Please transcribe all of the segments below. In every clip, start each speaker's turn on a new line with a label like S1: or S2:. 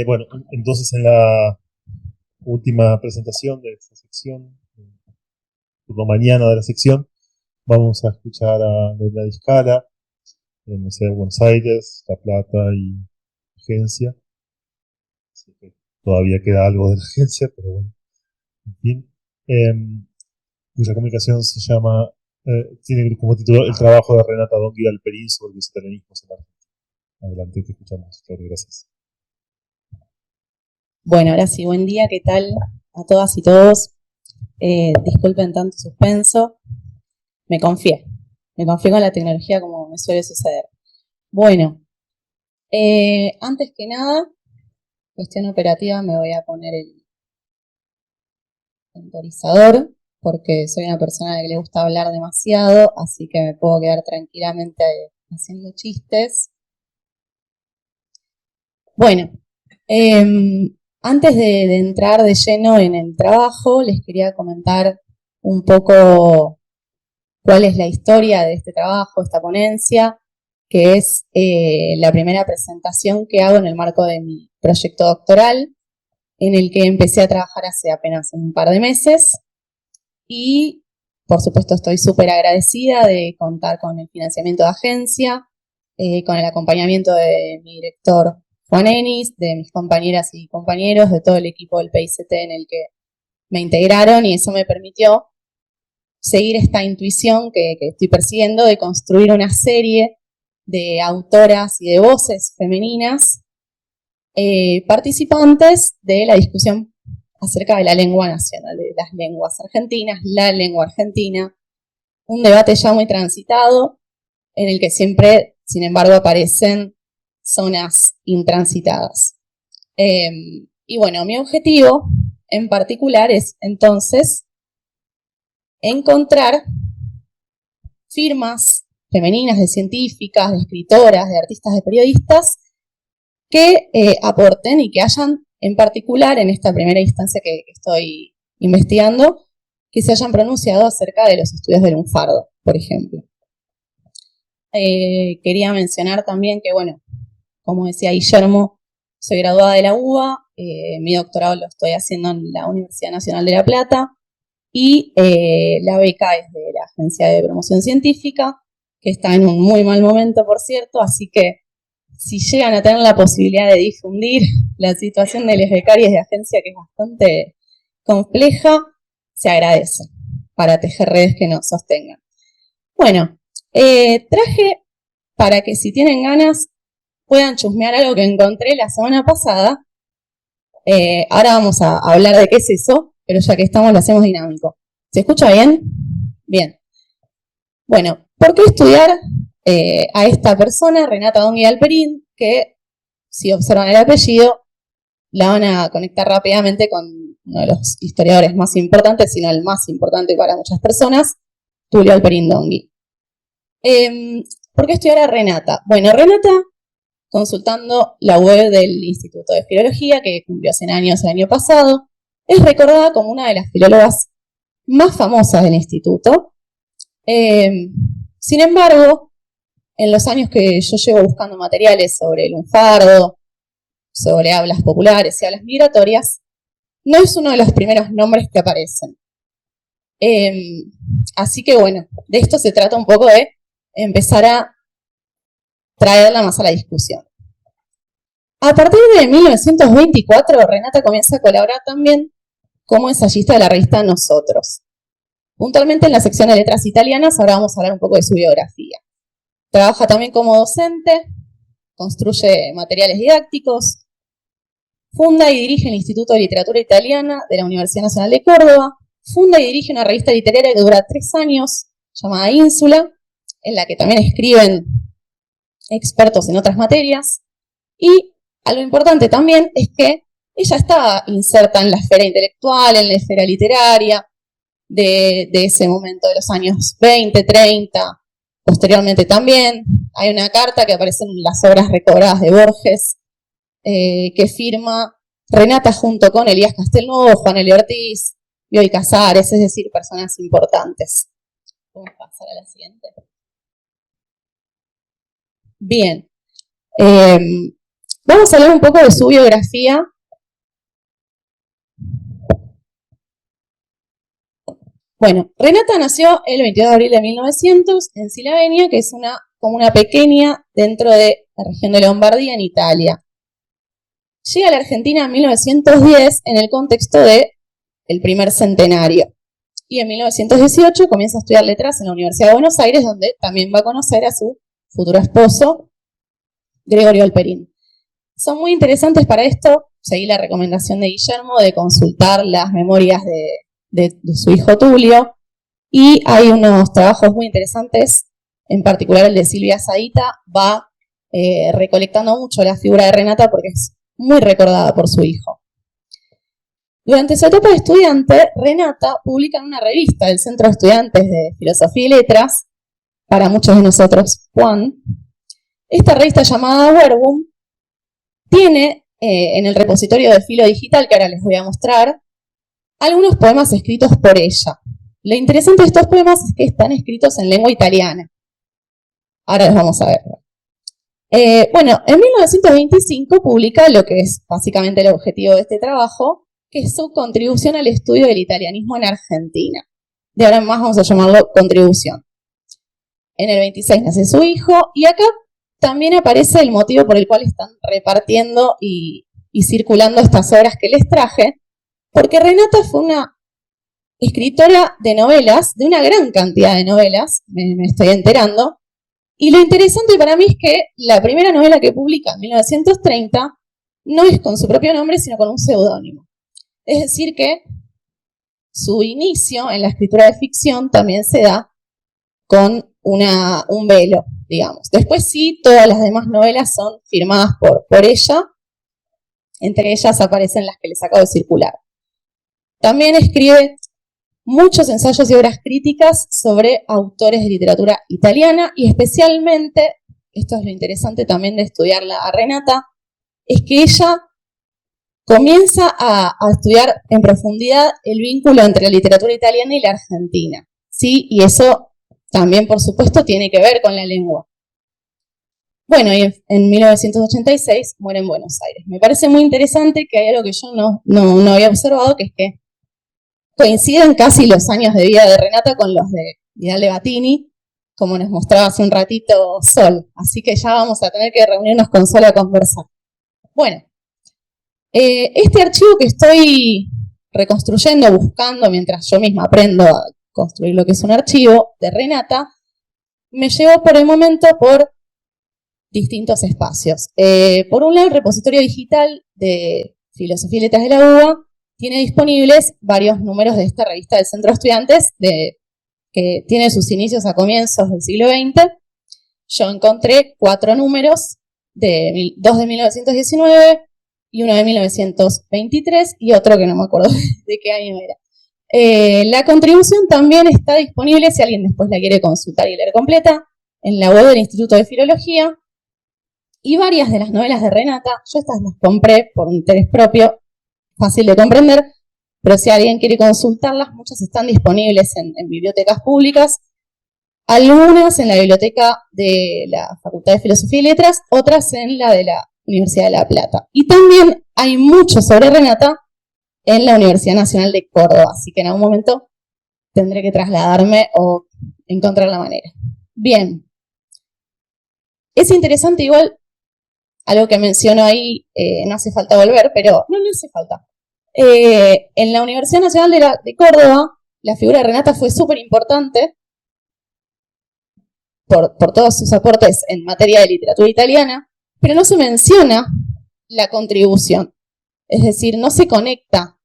S1: Bueno, entonces en la última presentación de esta sección, turno mañana de la sección, vamos a escuchar a Lorena Discala, de la Universidad de Buenos Aires, La Plata y Agencia. Así que todavía queda algo de la agencia, pero bueno, en fin. Cuya comunicación se llama, tiene como título El trabajo de Renata Dongui Alperín sobre los italianismos en Argentina. Adelante, te escuchamos, Flor, gracias.
S2: Bueno, ahora sí, buen día, ¿qué tal a todas y todos? Disculpen tanto suspenso, me confié con la tecnología como me suele suceder. Bueno, antes que nada, cuestión operativa, me voy a poner el temporizador, porque soy una persona que le gusta hablar demasiado, así que me puedo quedar tranquilamente haciendo chistes. Bueno, antes de entrar de lleno en el trabajo, les quería comentar un poco cuál es la historia de este trabajo, esta ponencia, que es la primera presentación que hago en el marco de mi proyecto doctoral, en el que empecé a trabajar hace apenas un par de meses. Y, por supuesto, estoy súper agradecida de contar con el financiamiento de agencia, con el acompañamiento de mi director Juan Enis, de mis compañeras y compañeros, de todo el equipo del PICT en el que me integraron, y eso me permitió seguir esta intuición que estoy persiguiendo de construir una serie de autoras y de voces femeninas participantes de la discusión acerca de la lengua nacional, de las lenguas argentinas, la lengua argentina, un debate ya muy transitado en el que siempre, sin embargo, aparecen zonas intransitadas. Y bueno, mi objetivo en particular es entonces encontrar firmas femeninas de científicas, de escritoras, de artistas, de periodistas que aporten y que hayan, en particular, en esta primera instancia que estoy investigando, que se hayan pronunciado acerca de los estudios del lunfardo, por ejemplo. Quería mencionar también que, bueno, como decía Guillermo, soy graduada de la UBA, mi doctorado lo estoy haciendo en la Universidad Nacional de La Plata, y la beca es de la Agencia de Promoción Científica, que está en un muy mal momento, por cierto, así que si llegan a tener la posibilidad de difundir la situación de los becarios de agencia, que es bastante compleja, se agradece para tejer redes que nos sostengan. Bueno, traje para que si tienen ganas puedan chusmear algo que encontré la semana pasada. Ahora vamos a hablar de qué es eso, pero ya que estamos lo hacemos dinámico. ¿Se escucha bien? Bien. Bueno, ¿por qué estudiar a esta persona, Renata Dongui Alperín, que si observan el apellido la van a conectar rápidamente con uno de los historiadores más importantes, sino el más importante para muchas personas, Tulio Alperín Dongui? ¿Por qué estudiar a Renata? Bueno, Renata, consultando la web del Instituto de Filología, que cumplió 100 años el año pasado, es recordada como una de las filólogas más famosas del instituto. Sin embargo, en los años que yo llevo buscando materiales sobre el lunfardo, sobre hablas populares y hablas migratorias, no es uno de los primeros nombres que aparecen. Así que bueno, de esto se trata un poco de empezar a traerla más a la discusión. A partir de 1924, Renata comienza a colaborar también como ensayista de la revista Nosotros. Puntualmente en la sección de letras italianas, ahora vamos a hablar un poco de su biografía. Trabaja también como docente, construye materiales didácticos, funda y dirige el Instituto de Literatura Italiana de la Universidad Nacional de Córdoba, funda y dirige una revista literaria que dura 3 años, llamada Ínsula, en la que también escriben expertos en otras materias, y algo importante también es que ella está inserta en la esfera intelectual, en la esfera literaria, de ese momento de los años 20, 30, posteriormente también. Hay una carta que aparece en las obras recobradas de Borges, que firma Renata junto con Elías Castelnuovo, Juan Elio Ortiz, Bioy Casares, es decir, personas importantes. Vamos a pasar a la siguiente. Bien. Vamos a hablar un poco de su biografía. Bueno, Renata nació el 22 de abril de 1900 en Silavenia, que es una comuna pequeña dentro de la región de Lombardía, en Italia. Llega a la Argentina en 1910 en el contexto del primer centenario. Y en 1918 comienza a estudiar letras en la Universidad de Buenos Aires, donde también va a conocer a su futuro esposo, Gregorio Alperín. Son muy interesantes para esto. Seguí la recomendación de Guillermo de consultar las memorias de su hijo Tulio. Y hay unos trabajos muy interesantes, en particular el de Silvia Zahita, va recolectando mucho la figura de Renata porque es muy recordada por su hijo. Durante su etapa de estudiante, Renata publica en una revista del Centro de Estudiantes de Filosofía y Letras, para muchos de nosotros, Juan. Esta revista llamada Verbum tiene en el repositorio de Filo Digital, que ahora les voy a mostrar, algunos poemas escritos por ella. Lo interesante de estos poemas es que están escritos en lengua italiana. Ahora los vamos a ver. Bueno, en 1925 publica lo que es básicamente el objetivo de este trabajo, que es su contribución al estudio del italianismo en Argentina. De ahora en más vamos a llamarlo contribución. En el 26 nace su hijo, y acá también aparece el motivo por el cual están repartiendo y circulando estas obras que les traje, porque Renata fue una escritora de novelas, de una gran cantidad de novelas, me estoy enterando, y lo interesante para mí es que la primera novela que publica en 1930 no es con su propio nombre, sino con un seudónimo. Es decir que su inicio en la escritura de ficción también se da con un velo, digamos. Después sí, todas las demás novelas son firmadas por ella, entre ellas aparecen las que les acabo de circular. También escribe muchos ensayos y obras críticas sobre autores de literatura italiana, y especialmente, esto es lo interesante también de estudiarla a Renata, es que ella comienza a estudiar en profundidad el vínculo entre la literatura italiana y la argentina, ¿sí? Y eso también, por supuesto, tiene que ver con la lengua. Bueno, y en 1986 muere en Buenos Aires. Me parece muy interesante que hay algo que yo no había observado, que es que coinciden casi los años de vida de Renata con los de Vidal de Batini, como nos mostraba hace un ratito Sol. Así que ya vamos a tener que reunirnos con Sol a conversar. Bueno, este archivo que estoy reconstruyendo, buscando, mientras yo misma aprendo a construir lo que es un archivo de Renata, me llevó por el momento por distintos espacios. Por un lado, el repositorio digital de Filosofía y Letras de la UBA tiene disponibles varios números de esta revista del Centro de Estudiantes, que tiene sus inicios a comienzos del siglo XX. Yo encontré 4 números, 2 de 1919 y uno de 1923 y otro que no me acuerdo de qué año era. La contribución también está disponible, si alguien después la quiere consultar y leer completa, en la web del Instituto de Filología. Y varias de las novelas de Renata, yo estas las compré por un interés propio, fácil de comprender, pero si alguien quiere consultarlas, muchas están disponibles en bibliotecas públicas, algunas en la biblioteca de la Facultad de Filosofía y Letras, otras en la de la Universidad de La Plata. Y también hay mucho sobre Renata en la Universidad Nacional de Córdoba, así que en algún momento tendré que trasladarme o encontrar la manera. Bien. Es interesante igual, algo que menciono ahí, no hace falta volver, pero no hace falta. En la Universidad Nacional de Córdoba, la figura de Renata fue súper importante por todos sus aportes en materia de literatura italiana, pero no se menciona la contribución. Es decir, no se conecta,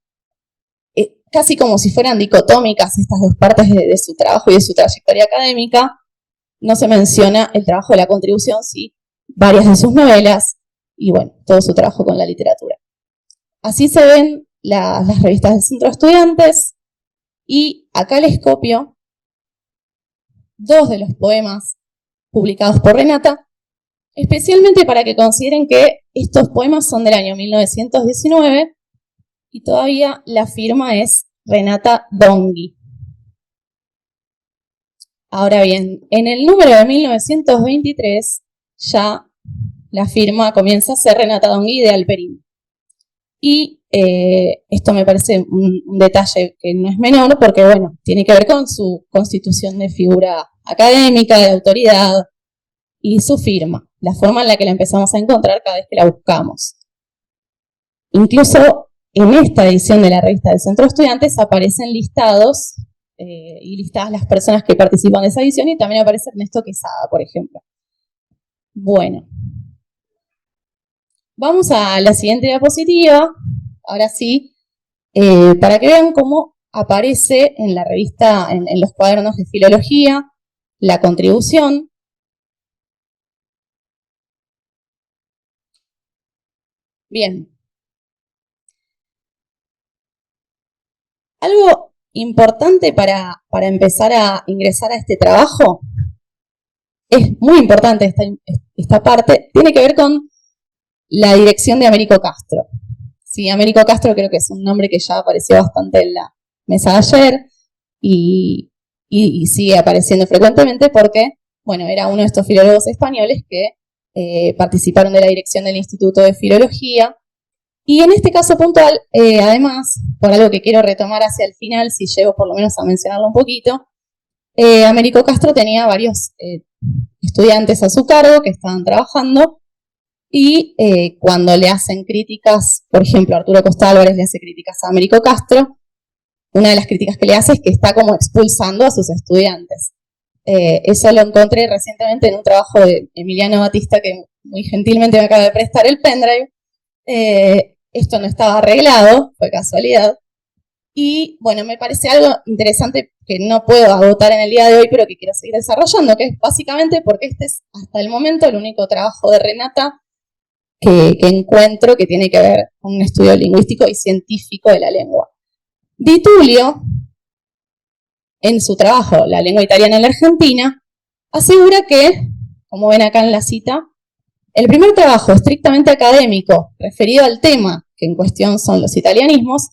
S2: casi como si fueran dicotómicas estas dos partes de su trabajo y de su trayectoria académica. No se menciona el trabajo de la contribución, sí, varias de sus novelas y bueno, todo su trabajo con la literatura. Así se ven las revistas del Centro de Estudiantes, y acá les copio 2 de los poemas publicados por Renata, especialmente para que consideren que estos poemas son del año 1919 y todavía la firma es Renata Donghi. Ahora bien, en el número de 1923 ya la firma comienza a ser Renata Dongui de Alperín. Y esto me parece un detalle que no es menor porque, bueno, tiene que ver con su constitución de figura académica, de autoridad y su firma, la forma en la que la empezamos a encontrar cada vez que la buscamos. Incluso en esta edición de la revista del Centro de Estudiantes aparecen listados y listadas las personas que participan de esa edición y también aparece Ernesto Quesada, por ejemplo. Bueno, vamos a la siguiente diapositiva, ahora sí, para que vean cómo aparece en la revista, en los cuadernos de filología, la contribución. Bien. Algo importante para empezar a ingresar a este trabajo, es muy importante esta parte, tiene que ver con la dirección de Américo Castro. Sí, Américo Castro creo que es un nombre que ya apareció bastante en la mesa de ayer y sigue apareciendo frecuentemente porque, bueno, era uno de estos filólogos españoles que participaron de la dirección del Instituto de Filología. Y en este caso puntual, además, por algo que quiero retomar hacia el final, si llego por lo menos a mencionarlo un poquito, Américo Castro tenía varios estudiantes a su cargo que estaban trabajando y cuando le hacen críticas, por ejemplo, Arturo Costa Álvarez le hace críticas a Américo Castro, una de las críticas que le hace es que está como expulsando a sus estudiantes. Eso lo encontré recientemente en un trabajo de Emiliano Batista que muy gentilmente me acaba de prestar el pendrive. Esto no estaba arreglado, fue casualidad. Y bueno, me parece algo interesante que no puedo agotar en el día de hoy, pero que quiero seguir desarrollando, que es básicamente porque este es hasta el momento el único trabajo de Renata que encuentro que tiene que ver con un estudio lingüístico y científico de la lengua. Di Tullio, en su trabajo La lengua italiana en la Argentina, asegura que, como ven acá en la cita, el primer trabajo estrictamente académico referido al tema que en cuestión son los italianismos,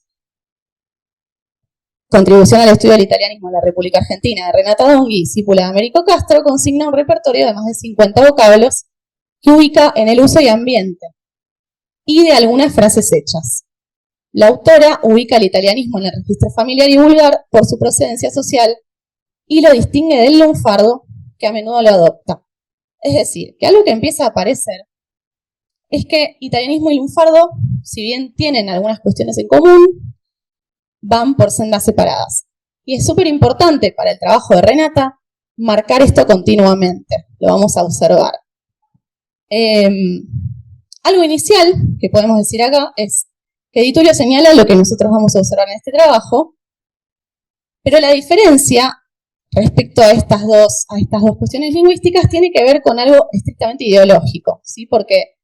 S2: Contribución al estudio del italianismo en la República Argentina de Renata Dongui, discípula de Américo Castro, consigna un repertorio de más de 50 vocablos que ubica en el uso y ambiente y de algunas frases hechas. La autora ubica el italianismo en el registro familiar y vulgar por su procedencia social y lo distingue del lunfardo, que a menudo lo adopta. Es decir, que algo que empieza a aparecer es que italianismo y lunfardo, si bien tienen algunas cuestiones en común, van por sendas separadas. Y es súper importante para el trabajo de Renata marcar esto continuamente. Lo vamos a observar. Algo inicial que podemos decir acá es que Di Tullio señala lo que nosotros vamos a observar en este trabajo, pero la diferencia respecto a estas dos cuestiones lingüísticas tiene que ver con algo estrictamente ideológico, ¿sí? Porque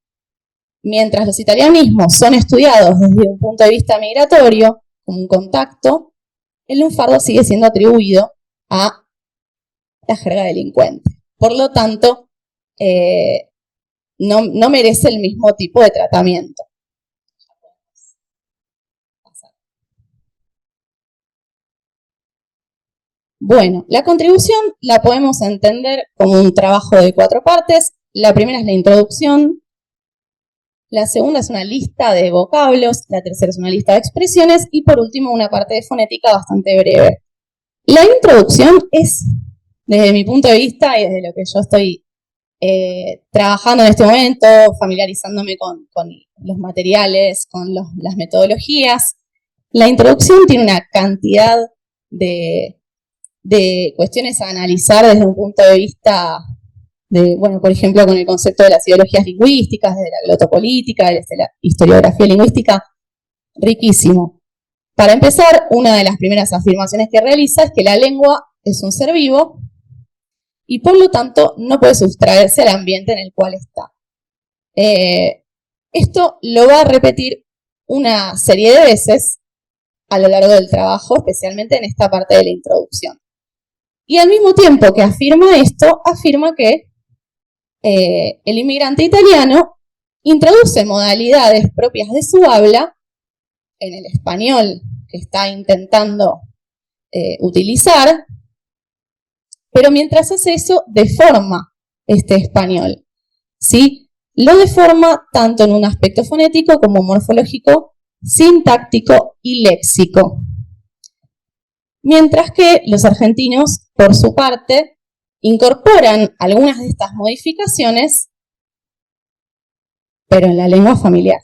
S2: mientras los italianismos son estudiados desde un punto de vista migratorio, como un contacto, el lunfardo sigue siendo atribuido a la jerga delincuente. Por lo tanto, no merece el mismo tipo de tratamiento. Bueno, la contribución la podemos entender como un trabajo de 4 partes. La primera es la introducción, la segunda es una lista de vocablos, la tercera es una lista de expresiones y por último una parte de fonética bastante breve. La introducción es, desde mi punto de vista y desde lo que yo estoy trabajando en este momento, familiarizándome con los materiales, con las metodologías, la introducción tiene una cantidad de cuestiones a analizar desde un punto de vista de, bueno, por ejemplo, con el concepto de las ideologías lingüísticas, de la glotopolítica, de la historiografía lingüística, riquísimo. Para empezar, una de las primeras afirmaciones que realiza es que la lengua es un ser vivo y por lo tanto no puede sustraerse al ambiente en el cual está. Esto lo va a repetir una serie de veces a lo largo del trabajo, especialmente en esta parte de la introducción. Y al mismo tiempo que afirma esto, afirma que el inmigrante italiano introduce modalidades propias de su habla en el español que está intentando utilizar, pero mientras hace eso, deforma este español, ¿sí? lo deforma tanto en un aspecto fonético como morfológico, sintáctico y léxico. Mientras que los argentinos, por su parte, incorporan algunas de estas modificaciones, pero en la lengua familiar,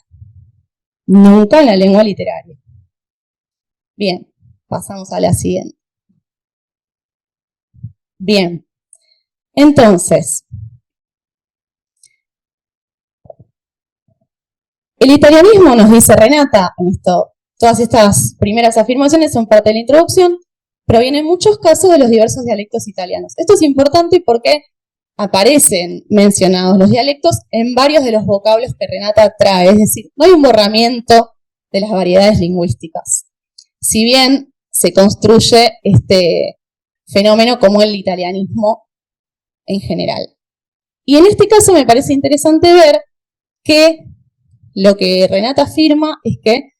S2: nunca en la lengua literaria. Bien, pasamos a la siguiente. Bien, entonces, el italianismo, nos dice Renata, en esto, todas estas primeras afirmaciones son parte de la introducción, proviene en muchos casos de los diversos dialectos italianos. Esto es importante porque aparecen mencionados los dialectos en varios de los vocablos que Renata trae, es decir, no hay un borramiento de las variedades lingüísticas. Si bien se construye este fenómeno como el italianismo en general. Y en este caso me parece interesante ver que lo que Renata afirma es que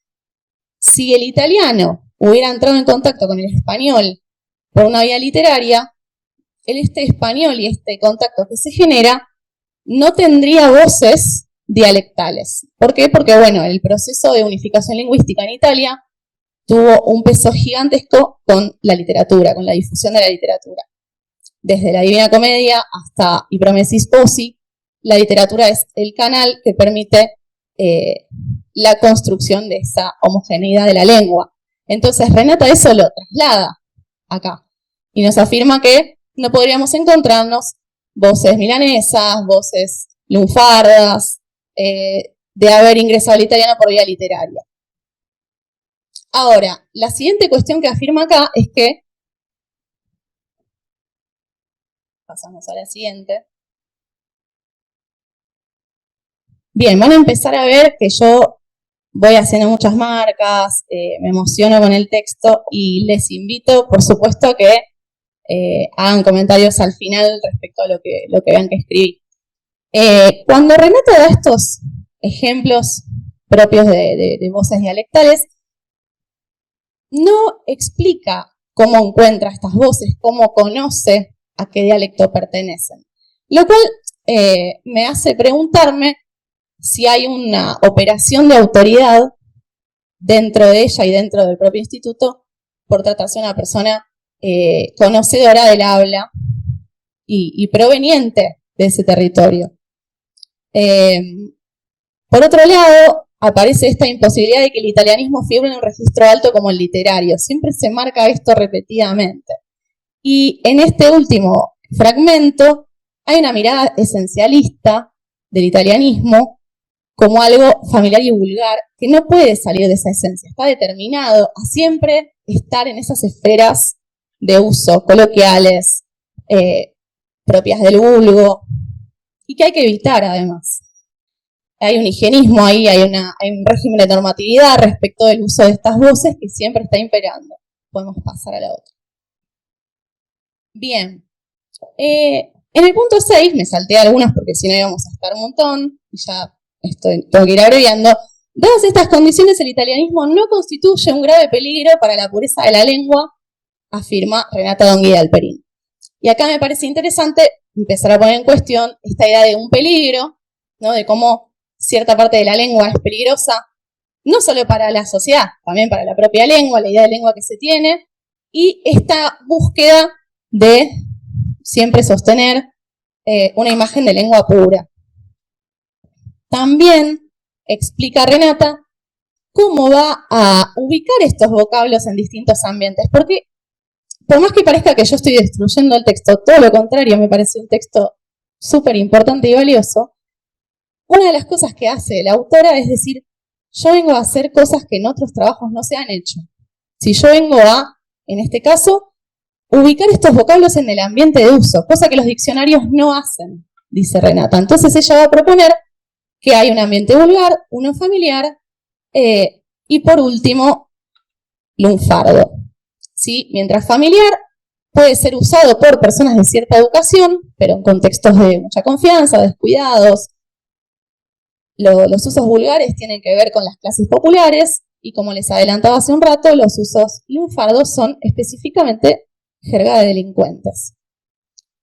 S2: si el italiano hubiera entrado en contacto con el español por una vía literaria, este español y este contacto que se genera no tendría voces dialectales. ¿Por qué? Porque, bueno, el proceso de unificación lingüística en Italia tuvo un peso gigantesco con la literatura, con la difusión de la literatura. Desde la Divina Comedia hasta I Promessi Sposi, la literatura es el canal que permite la construcción de esa homogeneidad de la lengua. Entonces Renata eso lo traslada acá y nos afirma que no podríamos encontrarnos voces milanesas, voces lunfardas, de haber ingresado al italiano por vía literaria. Ahora, la siguiente cuestión que afirma acá es que, pasamos a la siguiente. Bien, van a empezar a ver que yo voy haciendo muchas marcas, me emociono con el texto y les invito, por supuesto, a que hagan comentarios al final respecto a lo que vean que escribí. Cuando Renata da estos ejemplos propios de voces dialectales, no explica cómo encuentra estas voces, cómo conoce a qué dialecto pertenecen. Lo cual me hace preguntarme si hay una operación de autoridad dentro de ella y dentro del propio instituto por tratarse de una persona conocedora del habla y proveniente de ese territorio. Por otro lado, aparece esta imposibilidad de que el italianismo figure en un registro alto como el literario. Siempre se marca esto repetidamente. Y en este último fragmento hay una mirada esencialista del italianismo como algo familiar y vulgar que no puede salir de esa esencia. Está determinado a siempre estar en esas esferas de uso coloquiales, propias del vulgo, y que hay que evitar además. Hay un higienismo ahí, hay un régimen de normatividad respecto del uso de estas voces que siempre está imperando. Podemos pasar a la otra. Bien. En el punto 6, me salté algunas porque si no íbamos a estar un montón, y ya tengo que ir abreviando. Dadas estas condiciones, el italianismo no constituye un grave peligro para la pureza de la lengua, afirma Renata Donghia Alperín. Y acá me parece interesante empezar a poner en cuestión esta idea de un peligro, ¿no? De cómo cierta parte de la lengua es peligrosa, no solo para la sociedad, también para la propia lengua, la idea de lengua que se tiene, y esta búsqueda de siempre sostener una imagen de lengua pura. También explica Renata cómo va a ubicar estos vocablos en distintos ambientes, porque por más que parezca que yo estoy destruyendo el texto, todo lo contrario, me parece un texto súper importante y valioso. Una de las cosas que hace la autora es decir, yo vengo a hacer cosas que en otros trabajos no se han hecho. Si yo vengo a, en este caso, ubicar estos vocablos en el ambiente de uso, cosa que los diccionarios no hacen, dice Renata. Entonces ella va a proponer que hay un ambiente vulgar, uno familiar, y por último, lunfardo. ¿Sí? Mientras familiar puede ser usado por personas de cierta educación, pero en contextos de mucha confianza, descuidados. Los usos vulgares tienen que ver con las clases populares y como les adelantaba hace un rato, los usos lunfardos son específicamente jerga de delincuentes.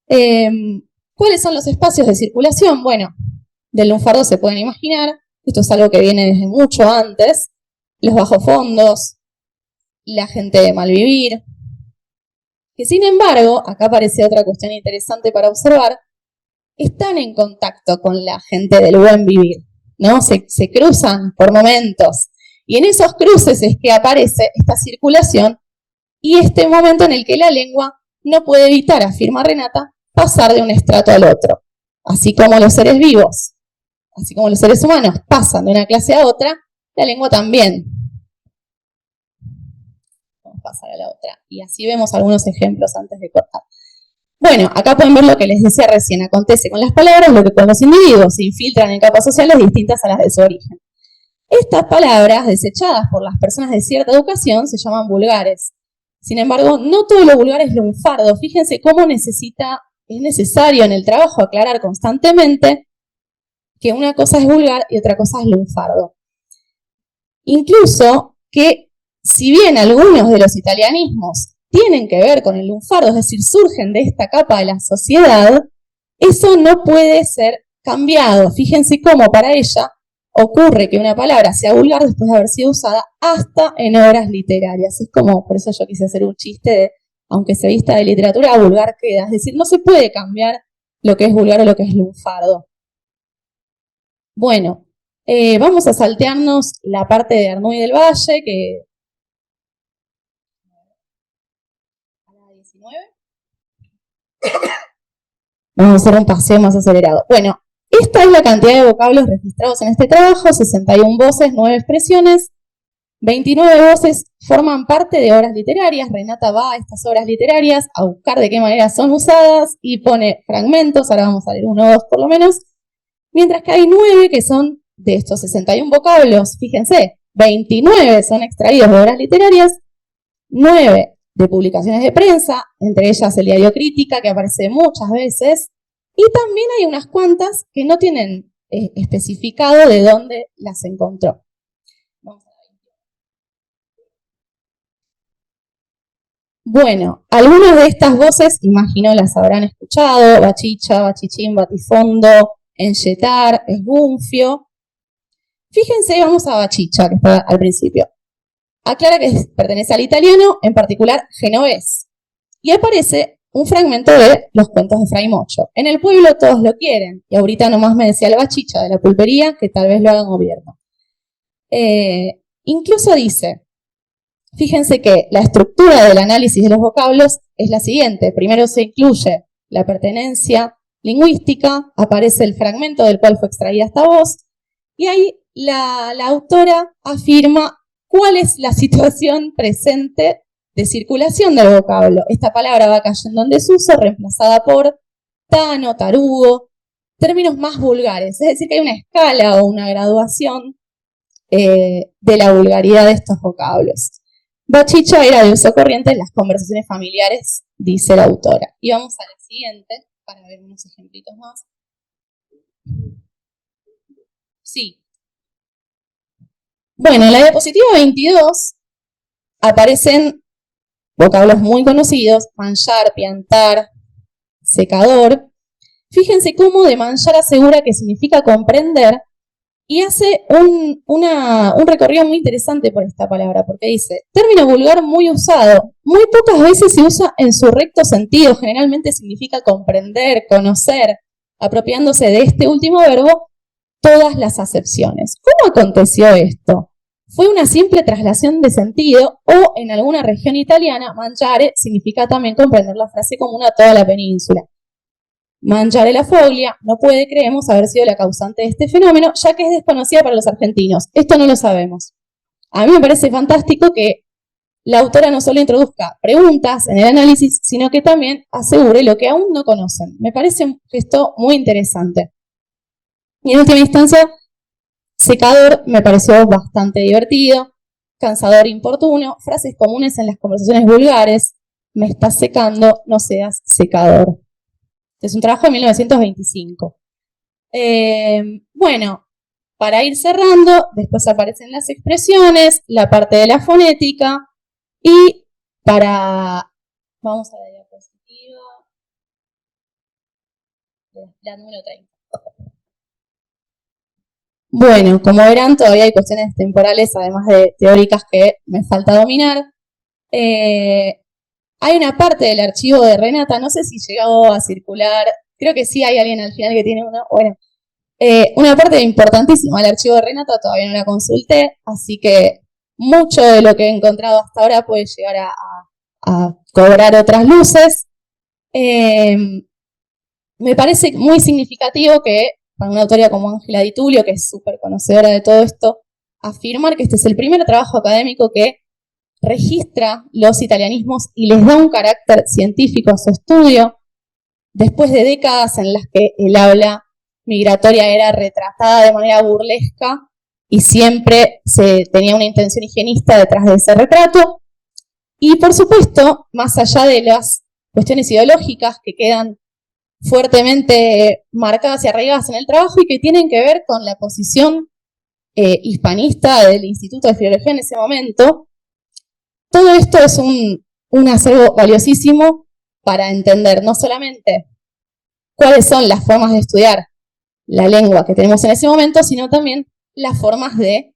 S2: ¿Cuáles son los espacios de circulación? Bueno, Del lunfardo se pueden imaginar, esto es algo que viene desde mucho antes, los bajofondos, la gente de malvivir, que sin embargo, acá aparece otra cuestión interesante para observar, están en contacto con la gente del buen vivir, ¿no? Se cruzan por momentos, y en esos cruces es que aparece esta circulación y este momento en el que la lengua no puede evitar, afirma Renata, pasar de un estrato al otro. Así como los seres vivos, así como los seres humanos pasan de una clase a otra, la lengua también. Vamos a pasar a la otra. Y así vemos algunos ejemplos antes de cortar. Bueno, acá pueden ver lo que les decía recién. Acontece con las palabras lo que con los individuos se infiltran en capas sociales distintas a las de su origen. Estas palabras, desechadas por las personas de cierta educación, se llaman vulgares. Sin embargo, no todo lo vulgar es lunfardo. Fíjense cómo es necesario en el trabajo aclarar constantemente que una cosa es vulgar y otra cosa es lunfardo. Incluso que, si bien algunos de los italianismos tienen que ver con el lunfardo, es decir, surgen de esta capa de la sociedad, eso no puede ser cambiado. Fíjense cómo para ella ocurre que una palabra sea vulgar después de haber sido usada hasta en obras literarias. Es como, por eso yo quise hacer un chiste de, aunque se vista de literatura, vulgar queda. Es decir, no se puede cambiar lo que es vulgar o lo que es lunfardo. Bueno, vamos a saltearnos la parte de Arnúi del Valle, que... Vamos a hacer un paseo más acelerado. Bueno, esta es la cantidad de vocablos registrados en este trabajo, 61 voces, 9 expresiones, 29 voces forman parte de obras literarias. Renata va a estas obras literarias a buscar de qué manera son usadas y pone fragmentos, ahora vamos a leer uno o dos por lo menos, mientras que hay 9 que son de estos 61 vocablos, fíjense, 29 son extraídos de obras literarias, 9 de publicaciones de prensa, entre ellas el diario Crítica, que aparece muchas veces, y también hay unas cuantas que no tienen especificado de dónde las encontró. Bueno, algunas de estas voces, imagino, las habrán escuchado: bachicha, bachichín, batifondo, enyetar, esbunfio. Fíjense, vamos a bachicha, que está al principio. Aclara que pertenece al italiano, en particular genovés. Y aparece un fragmento de los cuentos de Fray Mocho. En el pueblo todos lo quieren, y ahorita nomás me decía la bachicha de la pulpería que tal vez lo hagan gobierno. Incluso dice, fíjense que la estructura del análisis de los vocablos es la siguiente. Primero se incluye la pertenencia lingüística, aparece el fragmento del cual fue extraída esta voz, y ahí la autora afirma cuál es la situación presente de circulación del vocablo. Esta palabra va cayendo en desuso, reemplazada por tano, tarugo, términos más vulgares. Es decir, que hay una escala o una graduación de la vulgaridad de estos vocablos. Bachicha era de uso corriente en las conversaciones familiares, dice la autora. Y vamos a la siguiente para ver unos ejemplitos más. Sí. Bueno, en la diapositiva 22 aparecen vocablos muy conocidos: manchar, piantar, secador. Fíjense cómo de manchar asegura que significa comprender y hace un recorrido muy interesante por esta palabra, porque dice, término vulgar muy usado, muy pocas veces se usa en su recto sentido, generalmente significa comprender, conocer, apropiándose de este último verbo todas las acepciones. ¿Cómo aconteció esto? Fue una simple traslación de sentido, o en alguna región italiana, mangiare significa también comprender la frase común a toda la península. Mangiare la foglia no puede, creemos, haber sido la causante de este fenómeno, ya que es desconocida para los argentinos. Esto no lo sabemos. A mí me parece fantástico que la autora no solo introduzca preguntas en el análisis, sino que también asegure lo que aún no conocen. Me parece un gesto muy interesante. Y en última instancia, secador me pareció bastante divertido, cansador, importuno, frases comunes en las conversaciones vulgares: me estás secando, no seas secador. Es un trabajo de 1925. Bueno, para ir cerrando, después aparecen las expresiones, la parte de la fonética, y vamos a la diapositiva, la número 30. Bueno, como verán, todavía hay cuestiones temporales, además de teóricas, que me falta dominar. Hay una parte del archivo de Renata, no sé si llegó a circular, creo que sí hay alguien al final que tiene uno. Bueno, una parte importantísima del archivo de Renata todavía no la consulté, así que mucho de lo que he encontrado hasta ahora puede llegar a cobrar otras luces. Me parece muy significativo que para una autoría como Ángela Di Tullio, que es súper conocedora de todo esto, afirmar que este es el primer trabajo académico que registra los italianismos y les da un carácter científico a su estudio, después de décadas en las que el habla migratoria era retratada de manera burlesca y siempre se tenía una intención higienista detrás de ese retrato. Y por supuesto, más allá de las cuestiones ideológicas que quedan fuertemente marcadas y arraigadas en el trabajo y que tienen que ver con la posición hispanista del Instituto de Filología en ese momento, todo esto es un acervo valiosísimo para entender no solamente cuáles son las formas de estudiar la lengua que tenemos en ese momento, sino también las formas de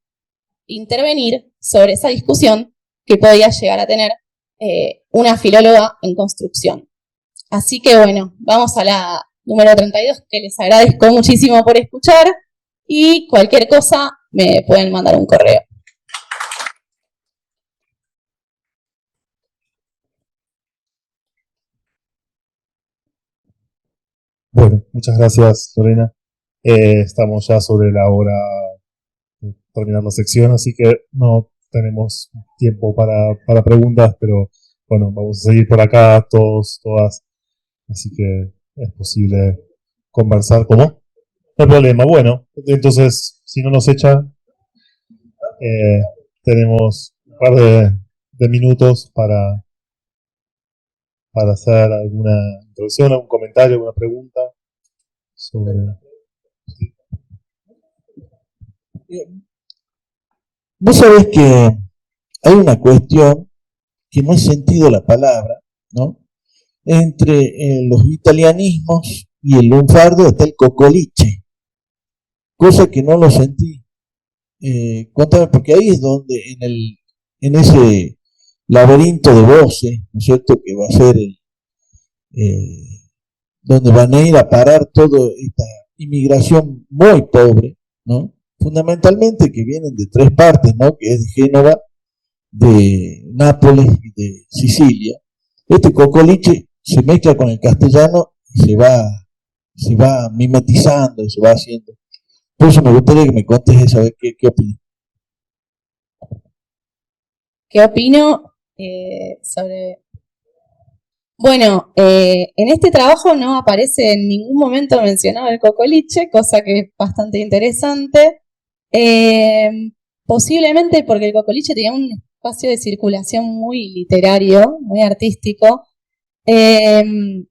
S2: intervenir sobre esa discusión que podía llegar a tener una filóloga en construcción. Así que bueno, vamos a la número 32, que les agradezco muchísimo por escuchar y cualquier cosa me pueden mandar un correo.
S1: Bueno, muchas gracias, Lorena. Estamos ya sobre la hora de terminar la sección, así que no tenemos tiempo para preguntas, pero bueno, vamos a seguir por acá todos, todas, así que es posible conversar. ¿Cómo? No hay problema. Bueno, entonces, si no nos echan, tenemos un par de minutos para hacer alguna introducción, algún comentario, alguna pregunta sobre...
S3: Vos sabés que hay una cuestión que no he sentido la palabra, ¿no? Entre los italianismos y el lunfardo está el cocoliche, cosa que no lo sentí. Contame, porque ahí es donde en ese laberinto de voces, ¿no es cierto?, que va a ser donde van a ir a parar toda esta inmigración muy pobre, ¿no? Fundamentalmente que vienen de tres partes, ¿no? Que es de Génova, de Nápoles y de Sicilia. Este cocoliche se mezcla con el castellano y se va mimetizando y se va haciendo. Por eso me gustaría que me contes esa vez qué opinas.
S2: ¿Qué opino sobre...? Bueno, en este trabajo no aparece en ningún momento mencionado el cocoliche, cosa que es bastante interesante. Posiblemente porque el cocoliche tenía un espacio de circulación muy literario, muy artístico, pero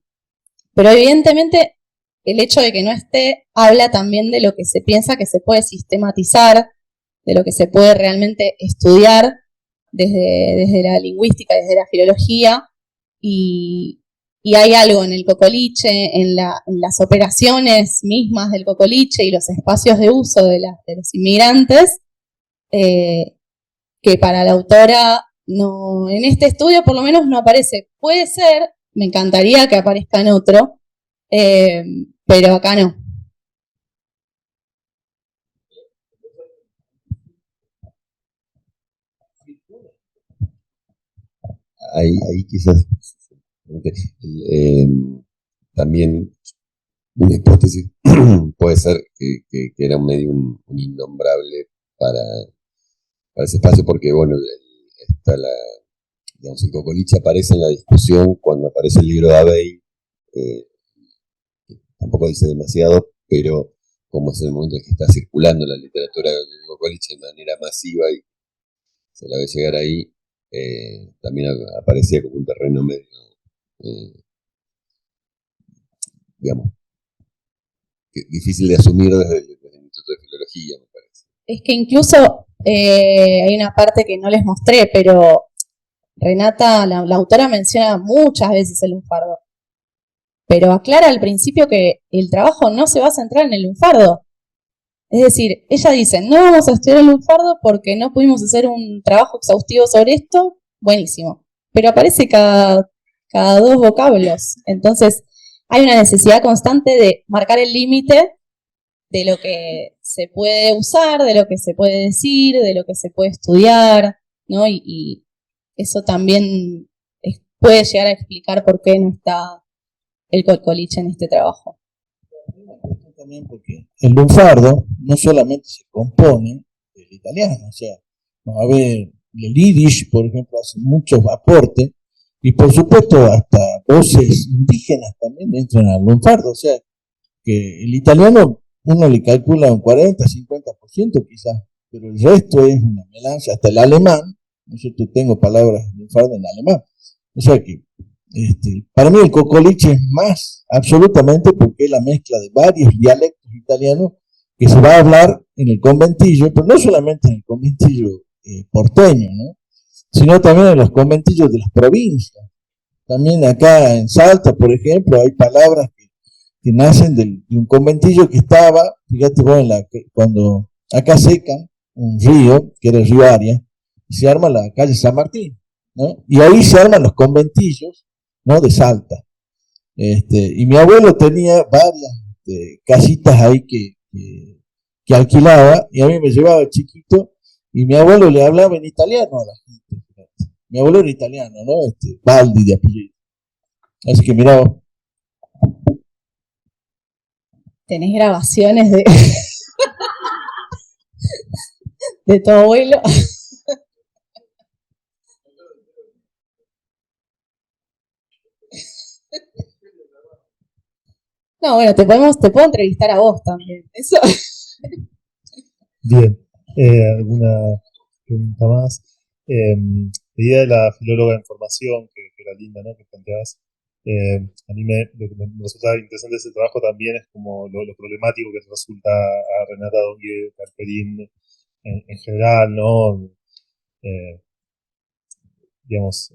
S2: evidentemente el hecho de que no esté habla también de lo que se piensa que se puede sistematizar, de lo que se puede realmente estudiar desde la lingüística, desde la filología, y hay algo en el cocoliche, en las operaciones mismas del cocoliche y los espacios de uso de los inmigrantes, que para la autora no, en este estudio por lo menos no aparece. Puede ser, me encantaría que aparezca en otro, pero acá no.
S4: Ahí quizás también una hipótesis puede ser que era un medio un innombrable para ese espacio, porque bueno, está digamos, el cocoliche aparece en la discusión cuando aparece el libro de Abey, tampoco dice demasiado, pero como es el momento en que está circulando la literatura del cocoliche de manera masiva y se la ve llegar ahí, también aparecía como un terreno medio, digamos, difícil de asumir desde el Instituto de Filología, me parece.
S2: Es que incluso hay una parte que no les mostré, pero Renata, la autora, menciona muchas veces el lunfardo. Pero aclara al principio que el trabajo no se va a centrar en el lunfardo. Es decir, ella dice, no vamos a estudiar el lunfardo porque no pudimos hacer un trabajo exhaustivo sobre esto, buenísimo. Pero aparece cada 2 vocablos. Entonces, hay una necesidad constante de marcar el límite de lo que se puede usar, de lo que se puede decir, de lo que se puede estudiar, ¿no? Y eso también puede llegar a explicar por qué no está el colcoliche en este trabajo.
S3: También porque el lunfardo no solamente se compone del italiano, o sea, a ver, el yiddish, por ejemplo, hace muchos aportes, y por supuesto hasta voces indígenas también entran al lunfardo, o sea, que el italiano uno le calcula un 40, 50% quizás, pero el resto es una melanza, hasta el alemán, no sé, yo tengo palabras lunfardo en alemán, o sea que para mí el cocoliche es más, absolutamente, porque es la mezcla de varios dialectos italianos que se va a hablar en el conventillo, pero no solamente en el conventillo porteño, ¿no? Sino también en los conventillos de las provincias. También acá en Salta, por ejemplo, hay palabras que nacen de un conventillo que estaba, fíjate vos, cuando acá secan un río, que era el río Arias, y se arma la calle San Martín, ¿no? Y ahí se arman los conventillos, ¿no? De Salta. Y mi abuelo tenía varias casitas ahí que alquilaba, y a mí me llevaba chiquito, y mi abuelo le hablaba en italiano a la gente. Fíjate. Mi abuelo era italiano, ¿no? Baldi de apellido. Así que mira,
S2: ¿tenés grabaciones de tu abuelo? No, bueno, te puedo entrevistar a vos también. Eso.
S1: Bien, ¿alguna pregunta más? La idea de la filóloga de información, que era linda, ¿no? Que planteabas. A mí lo que me resulta interesante de ese trabajo también es como lo problemático que resulta a Renata Dongue Carperín en general, ¿no? Digamos,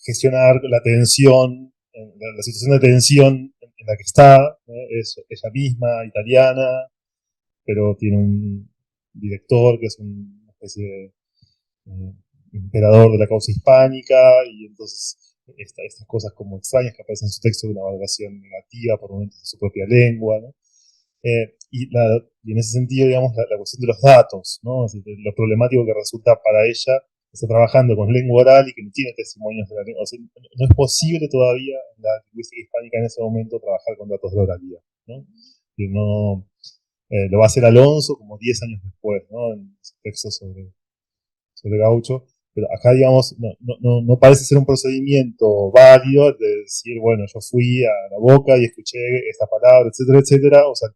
S1: gestionar la tensión, la situación de tensión en la que está, es ella misma, italiana, pero tiene un director que es una especie de emperador de la causa hispánica, y entonces estas cosas como extrañas que aparecen en su texto de una valoración negativa por momentos de su propia lengua, ¿no? Y en ese sentido, digamos, la cuestión de los datos, ¿no? Es decir, lo problemático que resulta para ella, está trabajando con lengua oral y que no tiene testimonios de la lengua. O sea, no es posible todavía en la lingüística hispánica en ese momento trabajar con datos de oralidad, ¿no? Y no lo va a hacer Alonso como 10 años después, ¿no? En su texto sobre Gaucho. Pero acá, digamos, no parece ser un procedimiento válido de decir, bueno, yo fui a la boca y escuché esta palabra, etcétera, etcétera. O sea, el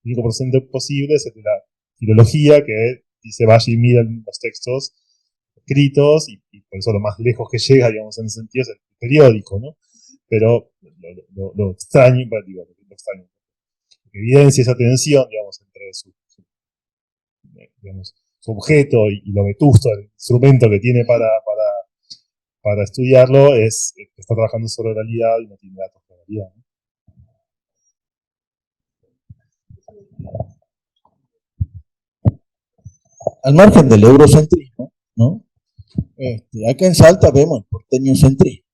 S1: único procedimiento posible es el de la filología, que dice, vaya y mira los textos escritos, y por eso lo más lejos que llega, digamos, en ese sentido, es el periódico, ¿no? Pero lo extraño, lo que evidencia esa tensión, digamos, entre su objeto y lo vetusto, el instrumento que tiene para estudiarlo, es que está trabajando sobre oralidad y no tiene datos de oralidad, ¿no?
S3: al margen del eurocentrismo, ¿no? Acá en Salta vemos el porteño centrismo.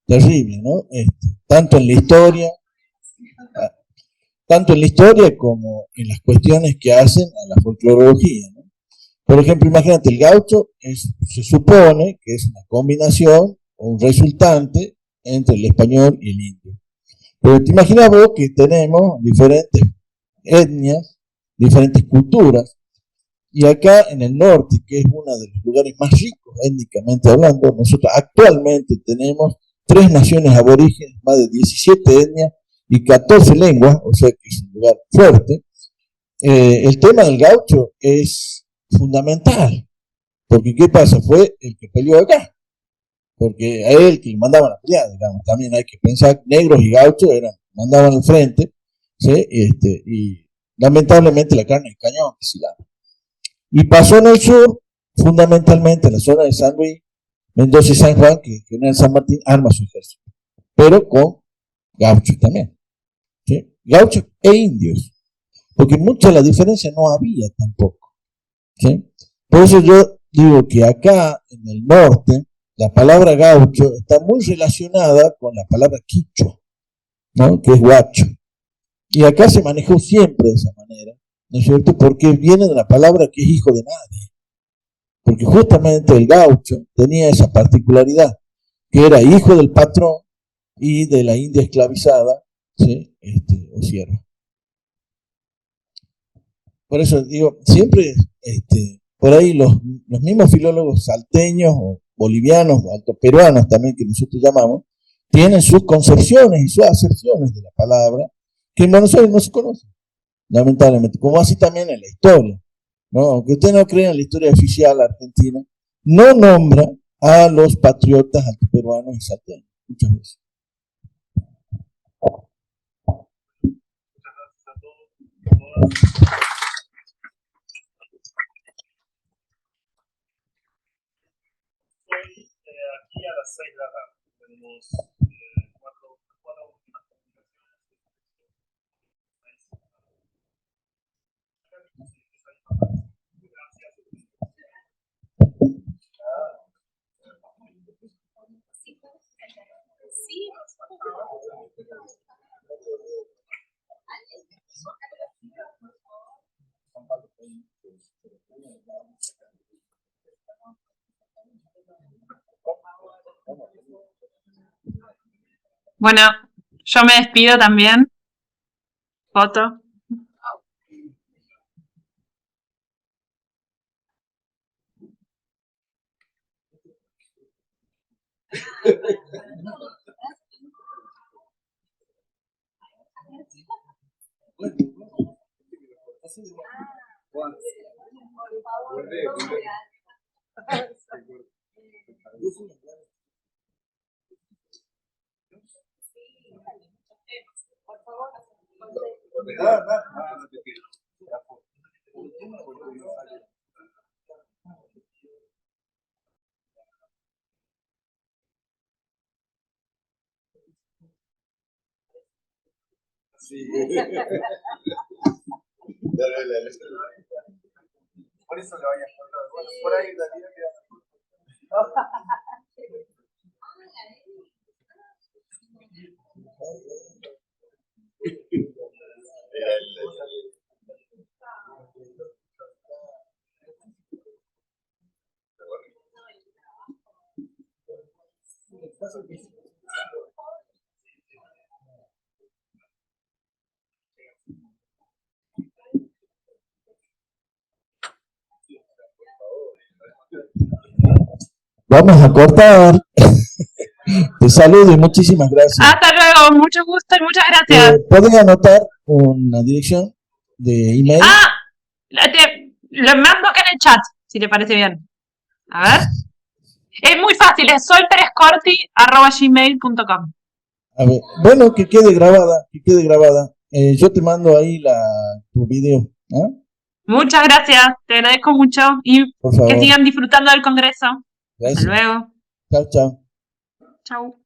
S3: Terrible, ¿no? Tanto en la historia, como en las cuestiones que hacen a la folclorología, ¿no? Por ejemplo, imagínate, el gaucho se supone que es una combinación o un resultante entre el español y el indio. Pero te imaginas vos que tenemos diferentes etnias, diferentes culturas, y acá en el norte, que es uno de los lugares más ricos étnicamente hablando, nosotros actualmente tenemos 3 naciones aborígenes, más de 17 etnias y 14 lenguas, o sea que es un lugar fuerte. El tema del gaucho es fundamental, porque ¿qué pasa? Fue el que peleó acá, porque a él que le mandaban a pelear, digamos. También hay que pensar, negros y gauchos mandaban al frente, ¿sí? Y lamentablemente la carne de cañón que se llama. Y pasó en el sur, fundamentalmente en la zona de San Luis, Mendoza y San Juan, que General San Martín arma su ejército, pero con gauchos también, ¿sí? Gauchos e indios. porque mucha la diferencia no había tampoco. ¿Sí? Por eso yo digo que acá en el norte la palabra gaucho está muy relacionada con la palabra quichua, ¿no? Que es guacho. Y acá se manejó siempre de esa manera, ¿no es cierto? Porque viene de la palabra que es hijo de nadie. Porque justamente el gaucho tenía esa particularidad, que era hijo del patrón y de la india esclavizada, ¿sí? O sierva. Por eso digo, siempre por ahí los mismos filólogos salteños o bolivianos o altoperuanos también que nosotros llamamos, tienen sus concepciones y sus acepciones de la palabra que en Buenos Aires no se conocen, lamentablemente, como así también en la historia, ¿no? Aunque usted no cree en la historia oficial argentina, no nombra a los patriotas altoperuanos y salteños, muchas veces.
S1: Muchas gracias a todos. Hoy, aquí a las 6 de la tarde, tenemos cuatro últimas comunicaciones.
S5: Bueno, yo me despido también. Foto.
S1: Por eso le vaya a contar. Bueno, por ahí la vida queda.
S3: Vamos a cortar. Te saludo y muchísimas gracias.
S5: Hasta luego, mucho gusto y muchas gracias.
S3: ¿Pueden anotar una dirección de email?
S5: Lo mando acá en el chat, si te parece bien. A ver. Es muy fácil, es solperescorti@gmail.com.
S3: A ver, bueno, que quede grabada, yo te mando ahí tu video, ¿eh?
S5: Muchas gracias, te agradezco mucho y
S3: Por favor.
S5: que sigan disfrutando del congreso.
S3: Gracias.
S5: Hasta luego.
S3: Chao, chao.
S5: Chau.